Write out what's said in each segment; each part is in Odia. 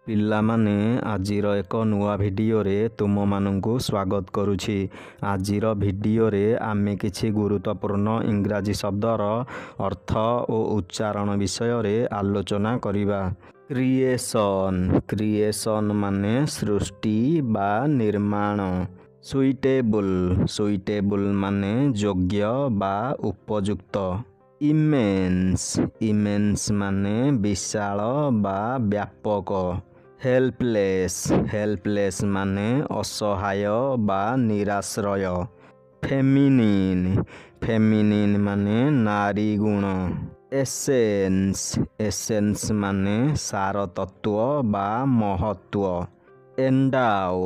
ପିଲାମାନେ ଆଜିର ଏକ ନୂଆ ଭିଡ଼ିଓରେ ତୁମମାନଙ୍କୁ ସ୍ୱାଗତ କରୁଛି। ଆଜିର ଭିଡ଼ିଓରେ ଆମେ କିଛି ଗୁରୁତ୍ୱପୂର୍ଣ୍ଣ ଇଂରାଜୀ ଶବ୍ଦର ଅର୍ଥ ଓ ଉଚ୍ଚାରଣ ବିଷୟରେ ଆଲୋଚନା କରିବା। କ୍ରିଏସନ୍। କ୍ରିଏସନ୍ ମାନେ ସୃଷ୍ଟି ବା ନିର୍ମାଣ। ସୁଇଟେବୁଲ୍। ସୁଇଟେବୁଲ୍ ମାନେ ଯୋଗ୍ୟ ବା ଉପଯୁକ୍ତ। ଇମେନ୍ସ। ଇମେନ୍ସ ମାନେ ବିଶାଳ ବା ବ୍ୟାପକ। ହେଲ୍ପଲେସ୍। ହେଲ୍ପଲେସ୍ ମାନେ ଅସହାୟ ବା ନିରାଶ୍ରୟ। ଫେମିନିନ୍। ଫେମିନିନ୍ ମାନେ ନାରୀ ଗୁଣ। ଏସେନ୍ସ। ଏସେନ୍ସ ମାନେ ସାରତତ୍ତ୍ୱ ବା ମହତ୍ତ୍ୱ। ଏଣ୍ଡାଓ।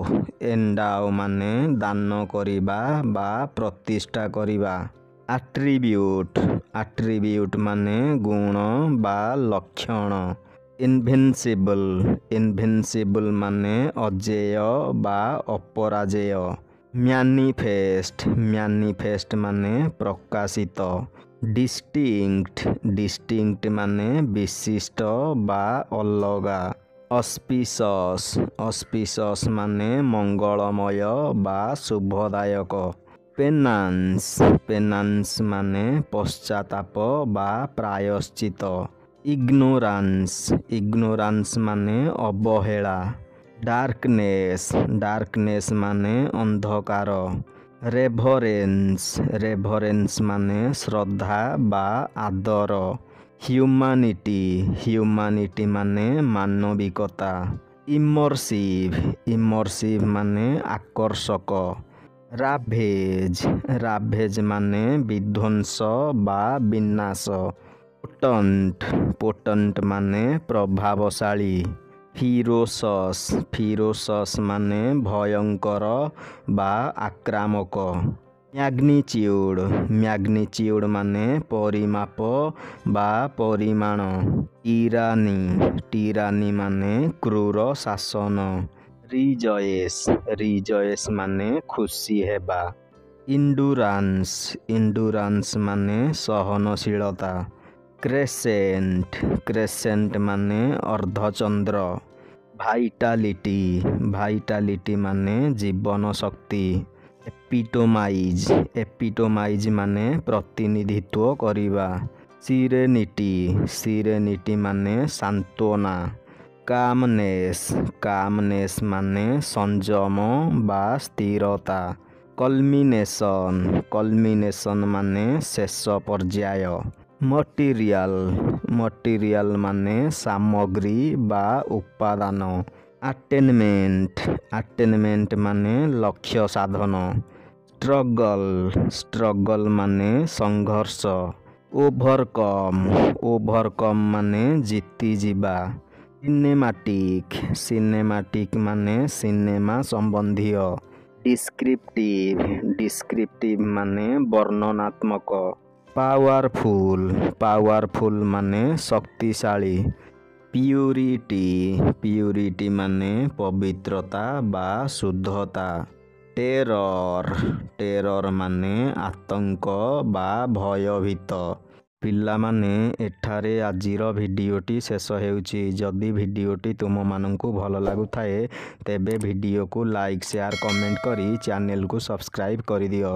ଏଣ୍ଡାଓ ମାନେ ଦାନ କରିବା ବା ପ୍ରତିଷ୍ଠା କରିବା। ଆଟ୍ରିବ୍ୟୁଟ୍। ଆଟ୍ରିବ୍ୟୁଟ୍ ମାନେ ଗୁଣ ବା ଲକ୍ଷଣ। ଇନଭିନ୍ସିବଲ୍। ଇନଭିନ୍ସିବଲ୍ ମାନେ ଅଜେୟ ବା ଅପରାଜେୟ। ମ୍ୟାନିଫେଷ୍ଟ। ମ୍ୟାନିଫେଷ୍ଟ ମାନେ ପ୍ରକାଶିତ। ଡିଷ୍ଟିଙ୍କ୍ଟ। ଡିଷ୍ଟିଙ୍କ୍ଟ ମାନେ ବିଶିଷ୍ଟ ବା ଅଲଗା। ଅସ୍ପିସସ୍। ଅସ୍ପିସସ୍ ମାନେ ମଙ୍ଗଳମୟ ବା ଶୁଭଦାୟକ। ପେନାନ୍ସ। ପେନାନ୍ସ ମାନେ ପଶ୍ଚାତାପ ବା ପ୍ରାୟଶ୍ଚିତ। ଇଗ୍ନୋରାନ୍ସ। ଇଗ୍ନୋରାନ୍ସ ମାନେ ଅବହେଳା। ଡାର୍କନେସ୍। ଡାର୍କନେସ୍ ମାନେ ଅନ୍ଧକାର। ରେଭରେନ୍ସ। ରେଭରେନ୍ସ ମାନେ ଶ୍ରଦ୍ଧା ବା ଆଦର। ହ୍ୟୁମାନିଟି। ହ୍ୟୁମାନିଟି ମାନେ ମାନବିକତା। ଇମର୍ସିଭ୍। ଇମର୍ସିଭ୍ ମାନେ ଆକର୍ଷକ। ରାଭେଜ୍। ରାଭେଜ୍ ମାନେ ବିଧ୍ୱଂସ ବା ବିନାଶ। ପୋଟଣ୍ଟ। ପୋଟଣ୍ଟ ମାନେ ପ୍ରଭାବଶାଳୀ। ଫିରୋସସ୍। ଫିରୋସସ୍ ମାନେ ଭୟଙ୍କର ବା ଆକ୍ରାମକ। ମ୍ୟାଗ୍ନିଚ୍ୟୁଡ୍। ମ୍ୟାଗ୍ନିଚ୍ୟୁଡ୍ ମାନେ ପରିମାପ ବା ପରିମାଣ। ଟିରାନୀ। ଟିରାନୀ ମାନେ କ୍ରୂର ଶାସନ। ରିଜଏସ୍। ରିଜଏସ୍ ମାନେ ଖୁସି ହେବା। ଇଣ୍ଡୁରାନ୍ସ। ଇଣ୍ଡୁରାନ୍ସ ମାନେ ସହନଶୀଳତା। କ୍ରେସେଣ୍ଟ। କ୍ରେସେଣ୍ଟ ମାନେ ଅର୍ଦ୍ଧଚନ୍ଦ୍ର। ଭାଇଟାଲିଟି। ଭାଇଟାଲିଟି ମାନେ ଜୀବନ ଶକ୍ତି। ଏପିଟୋମାଇଜ୍। ଏପିଟୋମାଇଜ୍ ମାନେ ପ୍ରତିନିଧିତ୍ୱ କରିବା। ସିରେନିଟି। ସିରେନିଟି ମାନେ ସାନ୍ତ୍ୱନା। କାମନେସ୍। କାମନେସ୍ ମାନେ ସଂଯମ ବା ସ୍ଥିରତା। କଲ୍ମିନେସନ୍। କଲ୍ମିନେସନ୍ ମାନେ ଶେଷ ପର୍ଯ୍ୟାୟ। ମଟିରିଆଲ୍। ମଟିରିଆଲ୍ ମାନେ ସାମଗ୍ରୀ ବା ଉପାଦାନ। ଆଟେନମେଣ୍ଟ। ଆଟେନମେଣ୍ଟ ମାନେ ଲକ୍ଷ୍ୟ ସାଧନ। ଷ୍ଟ୍ରଗଲ୍। ଷ୍ଟ୍ରଗଲ୍ ମାନେ ସଂଘର୍ଷ। ଓଭରକମ୍। ଓଭରକମ୍ ମାନେ ଜିତିଯିବା। ସିନେମାଟିକ୍। ସିନେମାଟିକ୍ ମାନେ ସିନେମା ସମ୍ବନ୍ଧୀୟ। ଡିସ୍କ୍ରିପ୍ଟିଭ୍। ଡିସ୍କ୍ରିପ୍ଟିଭ୍ ମାନେ ବର୍ଣ୍ଣନାତ୍ମକ। ପାୱାରଫୁଲ୍। ପାୱାରଫୁଲ୍ ମାନେ ଶକ୍ତିଶାଳୀ। ପିୟୁରିଟି। ପିୟୁରିଟି ମାନେ ପବିତ୍ରତା ବା ଶୁଦ୍ଧତା। ଟେରର୍। ଟେରର୍ ମାନେ ଆତଙ୍କ ବା ଭୟଭୀତ। ପିଲାମାନେ ଏଠାରେ ଆଜିର ଭିଡ଼ିଓଟି ଶେଷ ହେଉଛି। ଯଦି ଭିଡ଼ିଓଟି ତୁମମାନଙ୍କୁ ଭଲ ଲାଗୁଥାଏ ତେବେ ଭିଡ଼ିଓକୁ ଲାଇକ୍ ସେୟାର କମେଣ୍ଟ କରି ଚ୍ୟାନେଲକୁ ସବସ୍କ୍ରାଇବ୍ କରିଦିଅ।